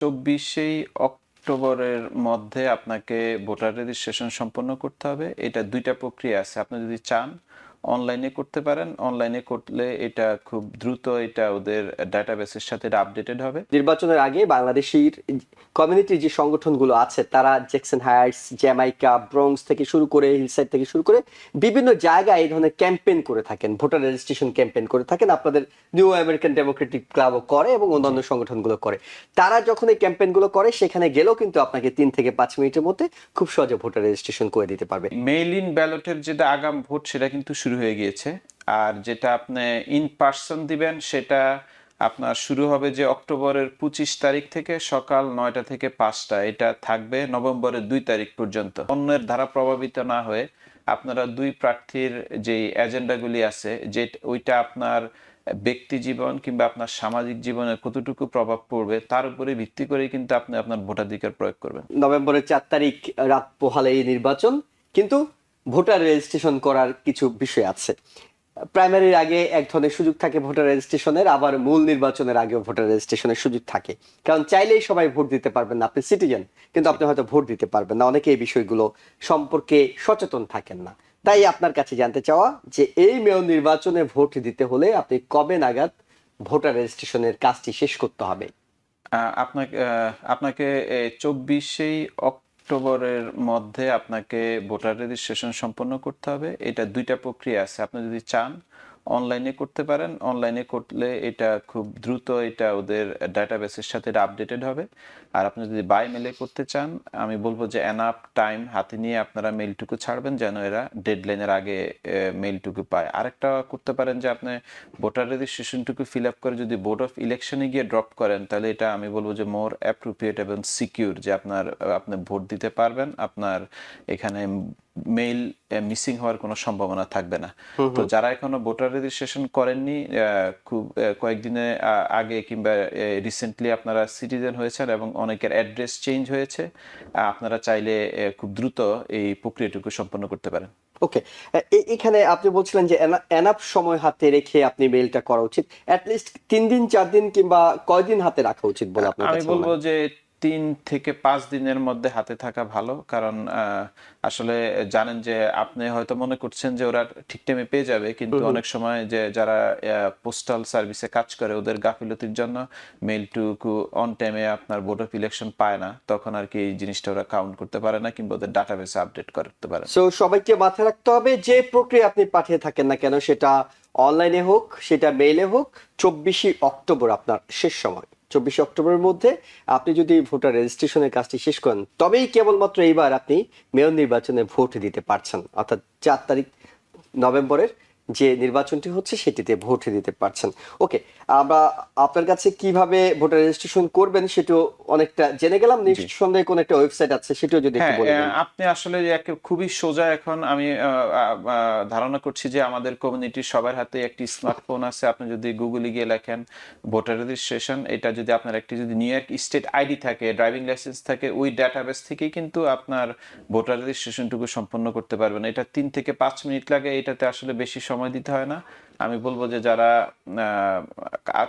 ২৪ অক্টোবরের মধ্যে আপনাকে ভোটার রেজিস্ট্রেশন সম্পন্ন করতে হবে। এটা ২ টা প্রক্রিয়া আছে। আপনি যদি চান অনলাইনে করতে পারেন। অনলাইনে করলে এটা খুব দ্রুত ওদের ডাটাবেসের সাথে আপডেটেড হবে। নির্বাচনের আগে বাংলাদেশের কমিউনিটির যে সংগঠনগুলো আছে তারা জ্যাকসন হাইটস, জ্যামাইকা, ব্রঙ্কস থেকে শুরু করে হিলসাইড থেকে শুরু করে বিভিন্ন জায়গায় এই ধরনের ক্যাম্পেইন করে থাকেন, ভোটার রেজিস্ট্রেশন ক্যাম্পেইন করে থাকেন। আপনাদের নিউ আমেরিকান ডেমোক্রেটিক ক্লাবও করে এবং অন্যান্য সংগঠনগুলো করে। তারা যখন এই ক্যাম্পেইনগুলো করে সেখানে গেলেও কিন্তু আপনাকে ৩ থেকে ৫ মিনিটের মধ্যে খুব সহজে ভোটার রেজিস্ট্রেশন করে দিতে পারবে। মেইল ইন ব্যালটের যেটা আগাম ভোট সেটা কিন্তু শুরু হয়ে গিয়েছে। আর যেটা আপনি ইন পার্সন দিবেন সেটা আপনার শুরু হবে যে অক্টোবরের ২৫ তারিখ থেকে সকাল ৯টা থেকে ৫টা। এটা থাকবে নভেম্বরের ২ তারিখ পর্যন্ত। অন্যের দ্বারা প্রভাবিত না হয়ে আপনারা দুই প্রার্থীর যে এজেন্ডাগুলি আছে যে ওইটা আপনার ব্যক্তি জীবন কিংবা আপনার সামাজিক জীবনে কতটুকু প্রভাব পড়বে তার উপরে ভিত্তি করে কিন্তু আপনি আপনার ভোটাধিকার প্রয়োগ করবেন। নভেম্বরের ৪ তারিখ রাত পোহালে এই নির্বাচন, কিন্তু ভোটার রেজিস্ট্রেশন করার কিছু বিষয় আছে। প্রাইমারির আগে এক ধরনের সুযোগ থাকে ভোটার রেজিস্ট্রেশনের, আবার মূল নির্বাচনের আগেও ভোটার রেজিস্ট্রেশনের সুযোগ থাকে। কারণ চাইলেই সবাই ভোট দিতে পারবেন না, আপনি সিটিজেন কিন্তু আপনি হয়তো ভোট দিতে পারবেন না, অনেকে এই বিষয়গুলো সম্পর্কে সচেতন থাকেন না। তাই আপনার কাছে জানতে চাওয়া যে এই মেয়র নির্বাচনে ভোট দিতে হলে আপনি কবে নাগাদ ভোটার রেজিস্ট্রেশনের কাজটি শেষ করতে হবে? আপনাকে আপনাকে ২৪ অক্টোবরের মধ্যে আপনাকে ভোটার রেজিস্ট্রেশন সম্পন্ন করতে হবে। এটা ২ টা প্রক্রিয়া আছে। আপনি যদি চান অনলাইনে করতে পারেন। অনলাইনে করলে এটা খুব দ্রুত ওদের ডাটাবেসের সাথে আপডেটেড হবে। আর আপনি যদি বাই মেলে করতে চান, আমি বলবো যে এনাফ টাইম হাতে নিয়ে আপনারা মেইলটুকু ছাড়বেন যেন এরা ডেডলাইনের আগে মেইলটুকু পায়। আরেকটা করতে পারেন যে আপনি ভোটার রেজিস্ট্রেশনটুকু ফিল আপ করে যদি বোর্ড অফ ইলেকশনে গিয়ে ড্রপ করেন তাহলে এটা আমি বলবো যে মোর অ্যাপ্রোপ্রিয়েট এবং সিকিউর, যে আপনি ভোট দিতে পারবেন। আপনার এখানে মেইল মিসিং হওয়ার কোনো সম্ভাবনা থাকবে না। তো যারা এখনো ভোটার রেজিস্ট্রেশন করেননি, খুব কয়েকদিনে আগে কিংবা রিসেন্টলি আপনারা সিটিজেন হয়েছেন এবং অনেকের অ্যাড্রেস চেঞ্জ হয়েছে, আপনারা চাইলে খুব দ্রুত এই প্রক্রিয়াটুকু সম্পন্ন করতে পারেন। ওকে, এখানে আপনি বলছিলেন যে এনাফ সময় হাতে রেখে আপনি মেইলটা করা উচিত। অ্যাট লিস্ট ৩ দিন ৪ দিন কিংবা কয়দিন হাতে রাখা উচিত বলে আপনার আমি কাছে বলবো যে ৩ থেকে ৫ দিনের মধ্যে হাতে থাকা ভালো। কারণ আসলে জানেন যে আপনি হয়তো মনে করছেন যে ওরা ঠিক টাইমে পেয়ে যাবে, কিন্তু অনেক সময় যে যারা পোস্টাল সার্ভিসে কাজ করে ওদের গাফিলতির জন্য মেইলটুকু অন টাইমে আপনার বোর্ড অফ ইলেকশন পায় না, তখন আর কি এই জিনিসটা ওরা কাউন্ট করতে পারে না কিংবা ওদের ডাটাবেসে আপডেট করতে পারে না। সো সবাইকে মাথায় রাখতে হবে যে প্রক্রিয়া আপনি পাঠিয়ে থাকেন না কেন, সেটা অনলাইনে হোক সেটা মেইলে হোক, ২৪ অক্টোবর আপনার শেষ সময়। ২৪ অক্টোবরের মধ্যে আপনি যদি ভোটার রেজিস্ট্রেশনের কাজটি শেষ করেন তবেই কেবলমাত্র এইবার আপনি মেয়র নির্বাচনে ভোট দিতে পারছেন, অর্থাৎ ৪ তারিখ নভেম্বরের যে নির্বাচনটি হচ্ছে সেটিতে ভোট দিতে পারছেন। ওকে, আমরা আপনার কাছে কিভাবে ভোটার রেজিস্ট্রেশন করবেন সেটাও অনেকটা জেনে গেলাম। নিঃসন্দেহে কোন একটা ওয়েবসাইট আছে সেটাও যদি একটু বলে দেন। আপনি আসলে খুবই সোজা। এখন আমি ধারণা করছি যে আমাদের কমিউনিটির সবার হাতে একটি স্মার্টফোন আছে। আপনি যদি গুগলে গিয়ে লেখেন ভোটার রেজিস্ট্রেশন, এটা যদি আপনার একটি যদি নিউ ইয়র্ক স্টেট আইডি থাকে, ড্রাইভিং লাইসেন্স থাকে, ওই ডাটাবেস থেকেই কিন্তু আপনার ভোটার রেজিস্ট্রেশনটুকু সম্পন্ন করতে পারবেন। এটা ৩ থেকে ৫ মিনিট লাগে। এটাতে আসলে বেশি সময় দিতে হয় না। আমি বলবো যে যারা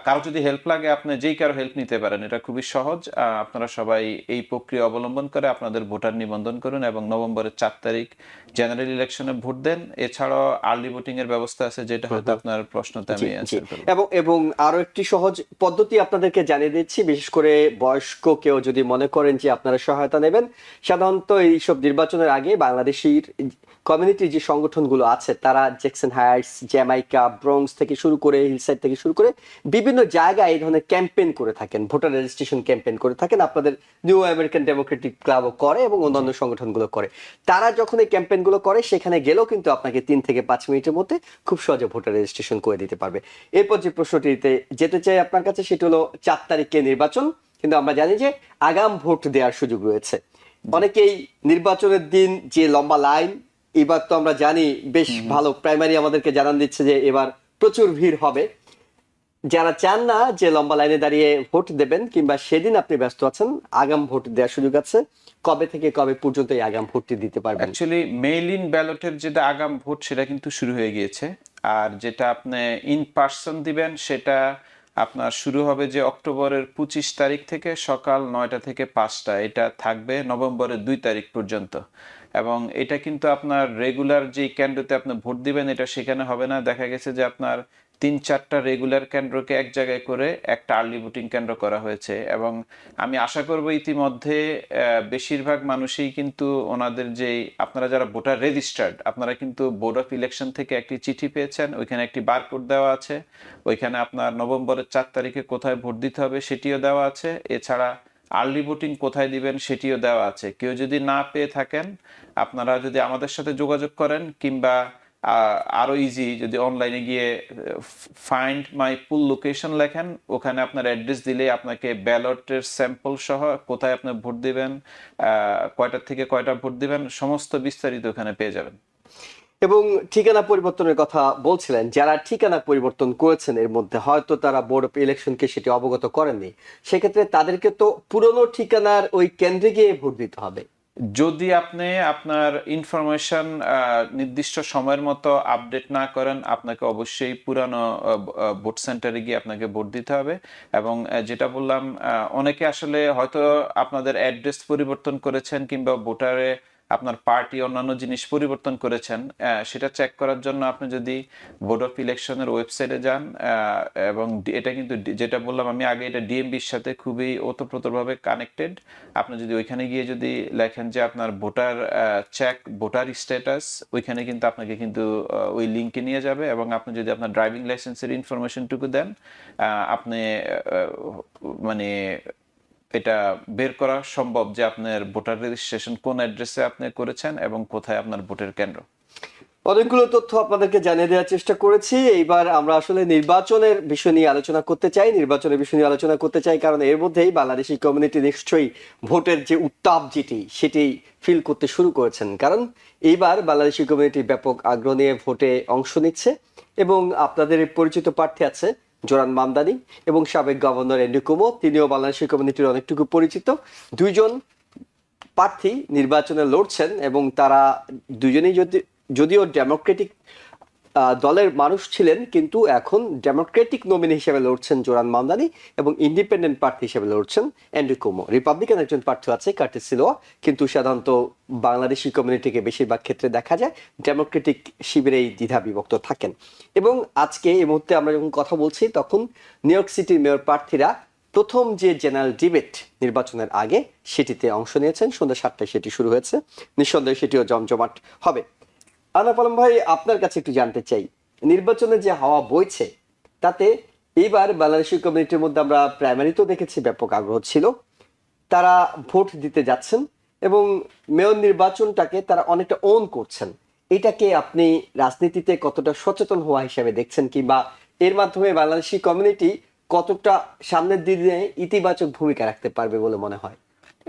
কারো যদি হেল্প লাগে আপনি যেই কারো হেল্প নিতে পারেন, এটা খুবই সহজ। আপনারা সবাই এই প্রক্রিয়া অবলম্বন করে আপনাদের ভোটার নিবন্ধন করুন এবং নভেম্বরের ৪ তারিখ জেনারেল ইলেকশনে ভোট দেন। এছাড়াও আর্লি ভোটিং এর ব্যবস্থা আছে, যেটা হয়তো আপনার প্রশ্নতে আমি অ্যানসার করব। এবং আরো একটি সহজ পদ্ধতি আপনাদেরকে জানিয়ে দিচ্ছি, বিশেষ করে বয়স্ক কেউ যদি মনে করেন যে আপনারা সহায়তা নেবেন। সাধারণত এইসব নির্বাচনের আগে বাংলাদেশের কমিউনিটির যে সংগঠনগুলো আছে তারা জ্যাকসন হাইটস, জ্যামাইকা, ব্রঙ্কস থেকে শুরু করে হিলসাইড থেকে শুরু করে বিভিন্ন জায়গায় এই ধরনের ক্যাম্পেইন করে থাকেন, ভোটার রেজিস্ট্রেশন ক্যাম্পেইন করে থাকেন। আপনাদের নিউ আমেরিকান ডেমোক্রেটিক ক্লাবও করে এবং অন্যান্য সংগঠনগুলো করে। তারা যখন এই ক্যাম্পেইনগুলো করে সেখানে গেলেও কিন্তু আপনাকে ৩ থেকে ৫ মিনিটের মধ্যে খুব সহজে ভোটার রেজিস্ট্রেশন করে দিতে পারবে। এরপর যে প্রশ্নটিতে যেতে চাই আপনার কাছে সেটি হলো ৪ তারিখে নির্বাচন, কিন্তু আমরা জানি যে আগাম ভোট দেওয়ার সুযোগ রয়েছে। অনেকেই নির্বাচনের দিন যে লম্বা লাইন, এবার তো আমরা জানি বেশ ভালো, প্রাইমারি আমাদেরকে জানান দিচ্ছে যে এবার প্রচুর ভিড় হবে। যারা চান না যে লম্বা লাইনে দাঁড়িয়ে ভোট দেবেন কিংবা সেদিন আপনি ব্যস্ত আছেন, আগাম ভোট দেওয়ার সুযোগ আছে। কবে থেকে কবে পর্যন্ত এই আগাম ভোটটি দিতে পারবেন? অ্যাকচুয়ালি মেইল ইন ব্যালটের যেটা আগাম ভোট সেটা কিন্তু শুরু হয়ে গিয়েছে। আর যেটা আপনি ইন পার্সন দিবেন সেটা আপনার শুরু হবে যে অক্টোবরের 25 তারিখ থেকে সকাল 9টা থেকে 5টা, এটা থাকবে নভেম্বরের 2 তারিখ পর্যন্ত। এবং এটা কিন্তু আপনার রেগুলার যেই কেন্দ্রতে আপনি ভোট দিবেন এটা সেখানে হবে না। দেখা গেছে যে আপনার 3-4টা রেগুলার কেন্দ্রকে এক জায়গায় করে একটা আর্লি ভোটিং কেন্দ্র করা হয়েছে। এবং আমি আশা করব ইতিমধ্যে বেশিরভাগ মানুষই কিন্তু ওনাদের যেই, আপনারা যারা ভোটার রেজিস্টার্ড, আপনারা কিন্তু বোর্ড অফ ইলেকশন থেকে একটি চিঠি পেয়েছেন, ওইখানে একটি বারকোড দেওয়া আছে, ওইখানে আপনার নভেম্বরের 4 তারিখে কোথায় ভোট দিতে হবে সেটিও দেওয়া আছে। এছাড়া আর্লি ভোটিং কোথায় দিবেন সেটিও দেওয়া আছে। কেউ যদি না পেয়ে থাকেন, আপনারা যদি আমাদের সাথে যোগাযোগ করেন, কিংবা আরো ইজি যদি অনলাইনে গিয়ে ফাইন্ড মাই পুল লোকেশন লেখেন, ওখানে আপনার অ্যাড্রেস দিলে আপনাকে ব্যালটের স্যাম্পল সহ কোথায় আপনি ভোট দিবেন, কয়টা থেকে কয়টা ভোট দিবেন, সমস্ত বিস্তারিত ওখানে পেয়ে যাবেন। এবং ঠিকানা পরিবর্তনের কথা বলছিলেন, যারা ঠিকানা পরিবর্তন করেছেন এর মধ্যে হয়তো তারা বোর্ড অফ ইলেকশনকে সেটি অবগত করেননি, সেক্ষেত্রে তাদেরকে তো পুরনো ঠিকানার ওই কেন্দ্রে গিয়ে ভোট দিতে হবে। যদি আপনি আপনার ইনফরমেশন নির্দিষ্ট সময়ের মতো আপডেট না করেন, আপনাকে অবশ্যই পুরানো ভোট সেন্টারে গিয়ে আপনাকে ভোট দিতে হবে। এবং যেটা বললাম, অনেকে আসলে হয়তো আপনাদের অ্যাড্রেস পরিবর্তন করেছেন, কিংবা ভোটারে আপনার পার্টি অন্যান্য জিনিস পরিবর্তন করেছেন, সেটা চেক করার জন্য আপনি যদি বোর্ড অফ ইলেকশনের ওয়েবসাইটে যান, এবং এটা কিন্তু যেটা বললাম আমি আগে, এটা ডিএমবির সাথে খুবই ওতপ্রোতভাবে কানেক্টেড। আপনি যদি ওইখানে গিয়ে যদি লেখেন যে আপনার ভোটার চেক ভোটার স্ট্যাটাস, ওইখানে কিন্তু আপনাকে কিন্তু ওই লিঙ্কে নিয়ে যাবে। এবং আপনি যদি আপনার ড্রাইভিং লাইসেন্সের ইনফরমেশনটুকু দেন, আপনি মানে এটা বের করা সম্ভব যে আপনার ভোটার রেজিস্ট্রেশন কোন অ্যাড্রেসে আপনি করেছেন এবং কোথায় আপনার ভোটের কেন্দ্র। অনেকগুলো তথ্য আপনাদেরকে জানিয়ে দেওয়ার চেষ্টা করেছি। এইবার আমরা আসলে নির্বাচনের বিষয় নিয়ে আলোচনা করতে চাই, কারণ এর মধ্যেই বাংলাদেশি কমিউনিটি নিশ্চয়ই ভোটের যে উত্তাপ সেটি ফিল করতে শুরু করেছেন। কারণ এইবার বাংলাদেশি কমিউনিটি ব্যাপক আগ্রহ নিয়ে ভোটে অংশ নিচ্ছে। এবং আপনাদের পরিচিত প্রার্থী আছে জোরান মামদানি এবং সাবেক গভর্নর এন্ড্রু কুমো, তিনিও বাংলাদেশি কমিউনিটির অনেকটুকু পরিচিত। দুইজন প্রার্থী নির্বাচনে লড়ছেন এবং তারা দুজনেই যদিও ডেমোক্রেটিক দলের মানুষ ছিলেন, কিন্তু এখন ডেমোক্রেটিক নমিনি হিসেবে লড়ছেন জোরান মামদানি এবং ইন্ডিপেন্ডেন্ট প্রার্থী হিসেবে লড়ছেন এন্ড্রু কুমো। রিপাবলিকান একজন প্রার্থী আছে কার্টিস সিলোয়া, কিন্তু সাধারণত বাংলাদেশি কমিউনিটিকে বেশিরভাগ ক্ষেত্রে দেখা যায় ডেমোক্রেটিক শিবিরেই দ্বিধা বিভক্ত থাকেন। এবং আজকে এই মুহূর্তে আমরা যখন কথা বলছি, তখন নিউ ইয়র্ক সিটির মেয়র প্রার্থীরা প্রথম যে জেনারেল ডিবেট নির্বাচনের আগে সেটিতে অংশ নিয়েছেন। সন্ধ্যা 7টায় সেটি শুরু হয়েছে, নিঃসন্দেহে সেটিও জমজমাট হবে। আনাফ আলম ভাই, আপনার কাছে একটু জানতে চাই, নির্বাচনে যে হাওয়া বইছে তাতে এইবার বাংলাদেশি কমিউনিটির মধ্যে আমরা প্রাইমারিতেও দেখেছি ব্যাপক আগ্রহ ছিল, তারা ভোট দিতে যাচ্ছেন এবং মেয়র নির্বাচনটাকে তারা অনেকটা ওন করছেন। এটাকে আপনি রাজনীতিতে কতটা সচেতন হওয়া হিসেবে দেখছেন, কিংবা এর মাধ্যমে বাংলাদেশি কমিউনিটি কতটা সামনের দিনে ইতিবাচক ভূমিকা রাখতে পারবে বলে মনে হয়?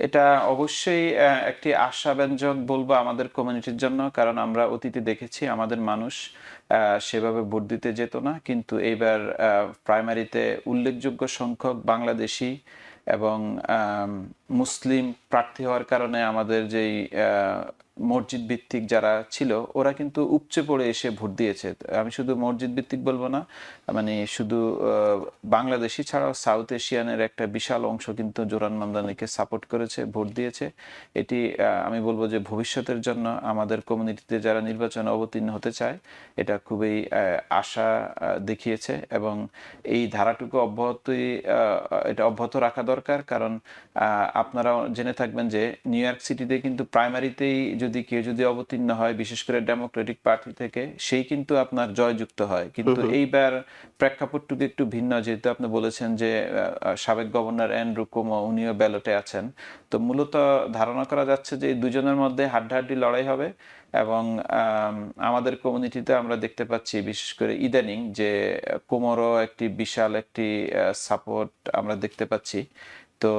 এটা অবশ্যই একটি আশাব্যঞ্জক বলবো আমাদের কমিউনিটির জন্য, কারণ আমরা অতীতে দেখেছি আমাদের মানুষ সেভাবে ভোট দিতে যেত না, কিন্তু এইবার প্রাইমারিতে উল্লেখযোগ্য সংখ্যক বাংলাদেশি এবং মুসলিম প্রার্থী হওয়ার কারণে আমাদের যেই মসজিদ ভিত্তিক যারা ছিল ওরা কিন্তু উপচে পড়ে এসে ভোট দিয়েছে। আমি শুধু মসজিদ ভিত্তিক বলবো না, মানে শুধু বাংলাদেশি ছাড়াও সাউথ এশিয়ানের একটা বিশাল অংশ কিন্তু জোরান মামদানিকে সাপোর্ট করেছে, ভোট দিয়েছে। এটি আমি বলবো যে ভবিষ্যতের জন্য আমাদের কমিউনিটিতে যারা নির্বাচনে অবতীর্ণ হতে চায় এটা খুবই আশা দেখিয়েছে। এবং এই ধারাটুকু এটা অব্যাহত রাখা দরকার, কারণ আপনারা জেনে থাকবেন যে নিউ ইয়র্ক সিটিতে কিন্তু প্রাইমারিতেই যদি কেউ অবতীর্ণ হয়, বিশেষ করে ডেমোক্রেটিক পার্টি থেকে, সেই কিন্তু আপনার জয়যুক্ত হয়। কিন্তু এইবার প্রেক্ষাপটটুকু একটু ভিন্ন, যেহেতু আপনি বলেছেন যে সাবেক গভর্নর এন্ড্রু কুমো উনিও ব্যালটে আছেন। তো মূলত ধারণা করা যাচ্ছে যে এই দুজনের মধ্যে হাড্ডাহাড্ডি লড়াই হবে। এবং আমাদের কমিউনিটিতে আমরা দেখতে পাচ্ছি বিশেষ করে ইদানিং যে কুমোরও একটি বিশাল একটি সাপোর্ট আমরা দেখতে পাচ্ছি। তো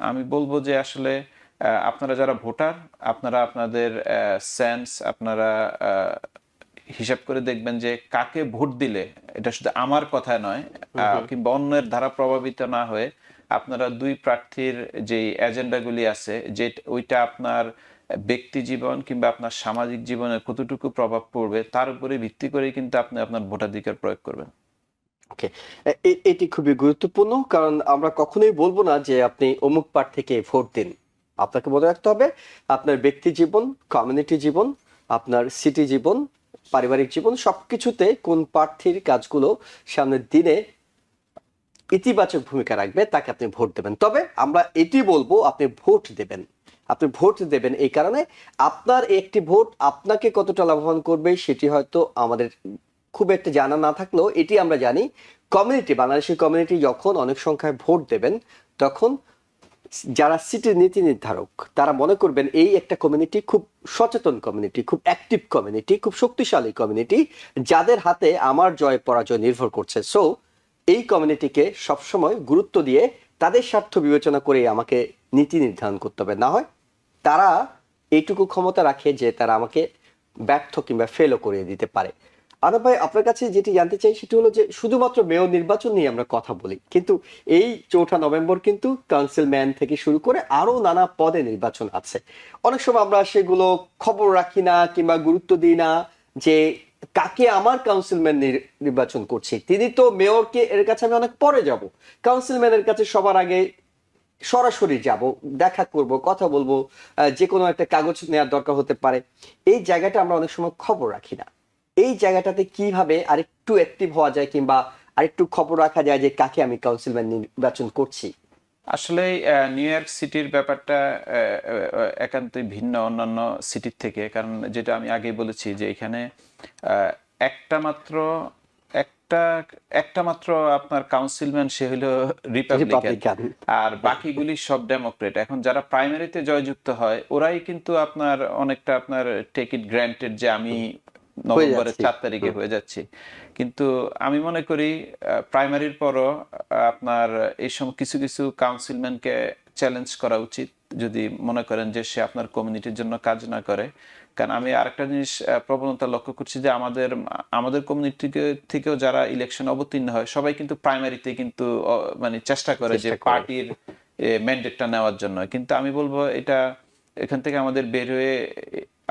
আমি বলবো যে আসলে আপনারা যারা ভোটার, আপনারা আপনাদের সেন্স আপনারা হিসাব করে দেখবেন যে কাকে ভোট দিলে, এটা শুধু আমার কথা নয় কিংবা অন্যের দ্বারা প্রভাবিত না হয়ে আপনারা দুই প্রার্থীর যে এজেন্ডাগুলি আছে, যে ওইটা আপনার ব্যক্তি জীবন কিংবা আপনার সামাজিক জীবনে কতটুকু প্রভাব পড়বে তার উপরে ভিত্তি করে কিন্তু আপনি আপনার ভোটাধিকার প্রয়োগ করবেন। ওকে, এটি খুবই গুরুত্বপূর্ণ, কারণ আমরা কখনোই বলবো না যে আপনি অমুক পার্ট থেকে ভোট দিন। আপনাকে মনে রাখতে হবে আপনার ব্যক্তি জীবন, কমিউনিটি জীবন, আপনার সিটি জীবন, পারিবারিক জীবন সবকিছুতে কোন প্রার্থীর কাজগুলো সামনের দিনে ইতিবাচক ভূমিকা রাখবে তাকে আপনি ভোট দেবেন। তবে আমরা এটি বলবো আপনি ভোট দেবেন, আপনি ভোট দেবেন এই কারণে আপনার একটি ভোট আপনাকে কতটা লাভবান করবে সেটি হয়তো আমাদের খুব একটা জানা না থাকলেও এটি আমরা জানি, কমিউনিটি, বাংলাদেশের কমিউনিটি যখন অনেক সংখ্যায় ভোট দেবেন তখন যারা সিটির নীতি নির্ধারক তারা মনে করবেন এই একটা কমিউনিটি খুব সচেতন কমিউনিটি, খুব অ্যাক্টিভ কমিউনিটি, খুব শক্তিশালী কমিউনিটি, যাদের হাতে আমার জয় পরাজয় নির্ভর করছে। সো এই কমিউনিটিকে সবসময় গুরুত্ব দিয়ে তাদের স্বার্থ বিবেচনা করে আমাকে নীতি নির্ধারণ করতে হবে, না হয় তারা এইটুকু ক্ষমতা রাখে যে তারা আমাকে ব্যর্থ কিংবা ফেলও করে দিতে পারে। আনন্দ ভাই, আপনার কাছে যেটি জানতে চাই সেটি হলো যে শুধুমাত্র মেয়র নির্বাচন নিয়ে আমরা কথা বলি, কিন্তু এই 4 নভেম্বর কিন্তু কাউন্সিলম্যান থেকে শুরু করে আরো নানা পদে নির্বাচন আছে। অনেক সময় আমরা সেগুলো খবর রাখি না কিংবা গুরুত্ব দিই না যে কাকে আমার কাউন্সিলম্যান নির্বাচন করছি। তিনি তো মেয়রকে, এর কাছে আমি অনেক পরে যাব, কাউন্সিলম্যানের কাছে সবার আগে সরাসরি যাব, দেখা করব, কথা বলবো, যে কোনো একটা কাগজ নেওয়ার দরকার হতে পারে। এই জায়গাটা আমরা অনেক সময় খবর রাখি না। এই জায়গাটাতে কিভাবে আরেকটু অ্যাক্টিভ হওয়া যায় কিংবা আরেকটু খবর রাখা যায় যে কাকে আমি কাউন্সিলম্যান নির্বাচন করছি? আসলে নিউ ইয়র্ক সিটির ব্যাপারটা একান্তই ভিন্ন অন্যান্য সিটির থেকে, কারণ যেটা আমি আগেই বলেছি যে এখানে আহ, একটা মাত্র একটা একটা মাত্র আপনার কাউন্সিলম্যান, সে হলো রিপাবলিকান, রিপাবলিকান আর বাকিগুলি সব ডেমোক্রেট। এখন যারা প্রাইমারিতে জয়যুক্ত হয় ওরাই কিন্তু আপনার অনেকটা আপনার টেক ইট গ্র্যান্টেড যে আমি হয়ে নভেম্বরের যাচ্ছি। 4 তারিখে হয়ে যাচ্ছি। কিন্তু আমি মনে করি প্রাইমারির পরও আপনার এই সময় কিছু কিছু কাউন্সিলম্যানকে চ্যালেঞ্জ করা উচিত, যদি মনে করেন যে সে আপনার কমিউনিটির জন্য কাজ না করে। কারণ আমি আরেকটা জিনিস প্রবণতা লক্ষ্য করছি যে আমাদের আমাদের কমিউনিটি থেকেও যারা ইলেকশন অবতীর্ণ হয় সবাই কিন্তু প্রাইমারিতে কিন্তু মানে চেষ্টা করে যে পার্টির ম্যান্ডেটটা নেওয়ার জন্য। কিন্তু আমি বলবো এটা এখান থেকে আমাদের বের হয়ে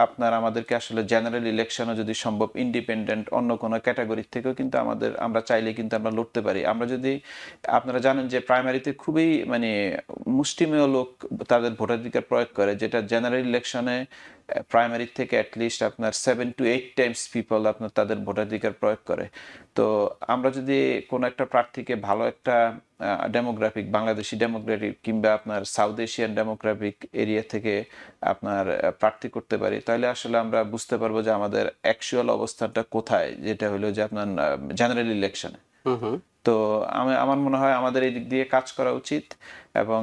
আপনার আমাদেরকে আসলে জেনারেল ইলেকশনও যদি সম্ভব ইন্ডিপেন্ডেন্ট অন্য কোনো ক্যাটাগরির থেকেও কিন্তু আমরা চাইলে কিন্তু আমরা লড়তে পারি। আমরা যদি, আপনারা জানেন যে প্রাইমারিতে খুবই মানে মুষ্টিমেয় লোক তাদের ভোটাধিকার প্রয়োগ করে, যেটা জেনারেল ইলেকশনে প্রাইমারি থেকে অ্যাটলিস্ট আপনার 7 to 8 টাইমস পিপল আপনার তাদের ভোটাধিকার প্রয়োগ করে। তো আমরা যদি কোনো একটা প্রার্থীকে ভালো একটা ডেমোগ্রাফিক, বাংলাদেশি ডেমোগ্রাফিক কিংবা আপনার সাউথ এশিয়ান ডেমোগ্রাফিক এরিয়া থেকে আপনার প্রার্থী করতে পারি, তাহলে আসলে আমরা বুঝতে পারবো যে আমাদের অ্যাকচুয়াল অবস্থানটা কোথায়, যেটা হলো যে আপনার জেনারেল ইলেকশনে। তো আমার মনে হয় আমাদের এই দিক দিয়ে কাজ করা উচিত। এবং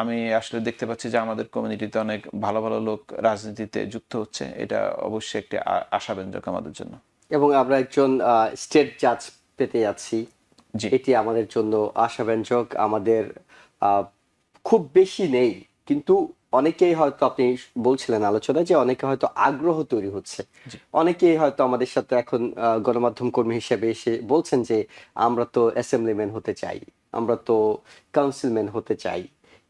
আমি আসলে দেখতে পাচ্ছি যে আমাদের কমিউনিটিতে অনেক ভালো ভালো লোক রাজনীতিতে যুক্ত হচ্ছে, এটা অবশ্যই একটি আশাব্যঞ্জক আমাদের জন্য। এবং আমরা একজন স্টেট জাজ পেতে যাচ্ছি, জি এটি আমাদের জন্য আশাব্যঞ্জক। আমাদের আহ, খুব বেশি নেই, কিন্তু অনেকেই হয়তো, আপনি বলছিলেন আলোচনায় যে অনেকে হয়তো আগ্রহ তৈরি হচ্ছে, অনেকেই হয়তো আমাদের সাথে এখন গণমাধ্যম কর্মী হিসেবে এসে বলছেন যে আমরা তো অ্যাসেম্বলিম্যান হতে চাই, আমরা তো কাউন্সিলম্যান হতে চাই,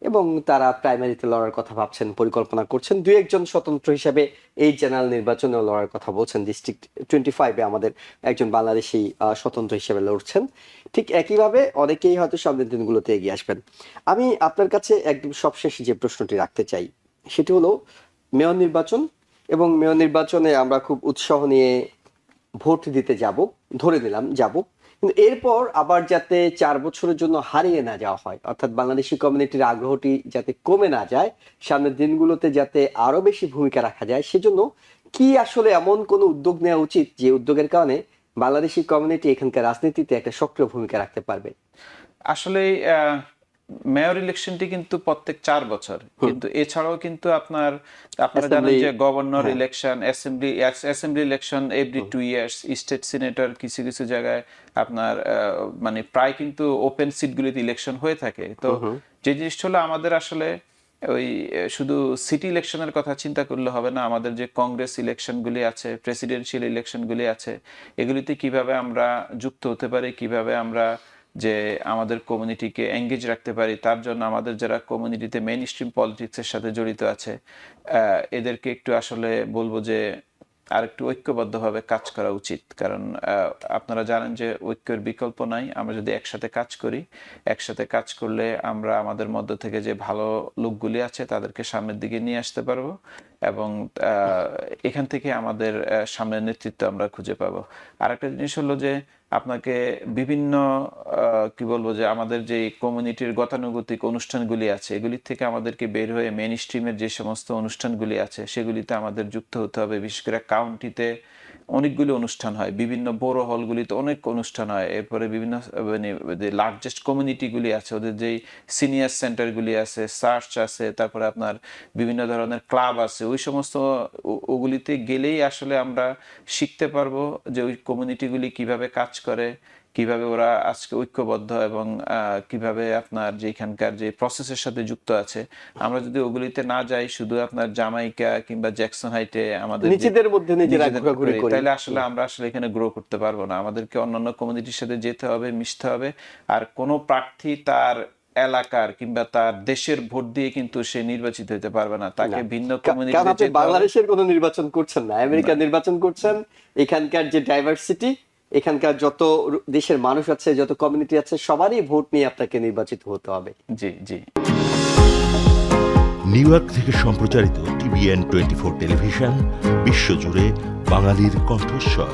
এবং তারা প্রাইমারিতে লড়ার কথা ভাবছেন, পরিকল্পনা করছেন। দুই একজন স্বতন্ত্র হিসেবে এই জেনারেল নির্বাচনেও লড়ার কথা বলছেন। ডিস্ট্রিক্ট 25-এ আমাদের একজন বাংলাদেশি স্বতন্ত্র হিসেবে লড়ছেন। ঠিক একইভাবে অনেকেই হয়তো সামনের দিনগুলোতে এগিয়ে আসবেন। আমি আপনার কাছে একদম সবশেষে যে প্রশ্নটি রাখতে চাই সেটি হলো মেয়র নির্বাচন, এবং মেয়র নির্বাচনে আমরা খুব উৎসাহ নিয়ে ভোট দিতে যাব, ধরে নিলাম যাব, কিন্তু এরপর আবার যাতে 4 বছরের জন্য হারিয়ে না যাওয়া হয়, অর্থাৎ বাংলাদেশি কমিউনিটির আগ্রহটি যাতে কমে না যায়, সামনের দিনগুলোতে যাতে আরো বেশি ভূমিকা রাখা যায়, সেজন্য কি আসলে এমন কোনো উদ্যোগ নেওয়া উচিত যে উদ্যোগের কারণে বাংলাদেশি কমিউনিটি এখানকার রাজনীতিতে একটা সক্রিয় ভূমিকা রাখতে পারবে? আসলে মেয়র ইলেকশনটি কিন্তু প্রত্যেক 4 বছর, কিন্তু এছাড়াও কিন্তু আপনারা জানেন যে governor election, assembly election every 2 years, state senator কিছু কিছু জায়গায় আপনার মানে প্রায় কিন্তু ওপেন সিটগুলিতে ইলেকশন হয়ে থাকে। তো যে জিনিসটা হলো আমাদের আসলে ওই শুধু সিটি ইলেকশনের কথা চিন্তা করলে হবে না, আমাদের যে কংগ্রেস ইলেকশনগুলি আছে, প্রেসিডেন্সিয়াল ইলেকশনগুলি আছে, এগুলিতে কিভাবে আমরা যুক্ত হতে পারি, কিভাবে আমরা যে আমাদের কমিউনিটিকে এঙ্গেজ রাখতে পারি, তার জন্য আমাদের যারা কমিউনিটিতে মেইন স্ট্রিম পলিটিক্সের সাথে জড়িত আছে এদেরকে একটু আসলে বলবো যে আরেকটু ঐক্যবদ্ধভাবে কাজ করা উচিত, কারণ আপনারা জানেন যে ঐক্যের বিকল্প নাই। আমরা যদি একসাথে কাজ করি, একসাথে কাজ করলে আমরা আমাদের মধ্য থেকে যে ভালো লোকগুলি আছে তাদেরকে সামনের দিকে নিয়ে আসতে পারবো, এবং এখান থেকে আমাদের সামনের নেতৃত্ব আমরা খুঁজে পাবো। আরেকটা জিনিস হলো যে আপনাকে বিভিন্ন কি বলবো যে আমাদের যে কমিউনিটির গতানুগতিক অনুষ্ঠানগুলি আছে এগুলির থেকে আমাদেরকে বের হয়ে মেইন স্ট্রিমের যে সমস্ত অনুষ্ঠানগুলি আছে সেগুলিতে আমাদের যুক্ত হতে হবে। বিশেষ করে কাউন্টিতে অনেকগুলো অনুষ্ঠান হয়, বিভিন্ন বড় হলগুলিতে অনেক অনুষ্ঠান হয়, এরপরে বিভিন্ন মানে যে লার্জেস্ট কমিউনিটিগুলি আছে ওদের যেই সিনিয়র সেন্টারগুলি আছে, চার্চ আছে, তারপরে আপনার বিভিন্ন ধরনের ক্লাব আছে, ওই সমস্ত ওগুলিতে গেলেই আসলে আমরা শিখতে পারবো যে ওই কমিউনিটিগুলি কিভাবে কাজ করে, কিভাবে ওরা আজকে ঐক্যবদ্ধ, এবং কিভাবে আপনার যে এখানকার যে প্রসেসের সাথে যুক্ত আছে। আমরা যদি ওগুলিতে না যাই, শুধু আপনার জামাইকা কিংবা জ্যাকসন হাইটে আমাদের নিজেদের মধ্যে নিজেরা ঘোরাঘুরি করি, তাহলে আসলে আমরা আসলে এখানে গ্রো করতে পারবো না। আমাদেরকে অন্যান্য কমিউনিটির সাথে যেতে হবে, মিশতে হবে। আর কোনো প্রার্থী তার এলাকার কিংবা তার দেশের ভোট দিয়ে কিন্তু সে নির্বাচিত হতে পারবে না, তাকে ভিন্ন কারণ কমিউনিটিতে আপনি যেতে হবে। বাংলাদেশের কোনো নির্বাচন করছেন না, আমেরিকার নির্বাচন করছেন। এখানকার যে ডাইভার্সিটি, এখানকার যত দেশের মানুষ আছে, যত কমিউনিটি আছে, সবারই ভোট নিয়ে আপনাকে নির্বাচিত হতে হবে। জি জি। নিউ ইয়র্ক থেকে সম্প্রচারিত TVN 24 টেলিভিশন বিশ্বজুড়ে বাঙালির কণ্ঠস্বর।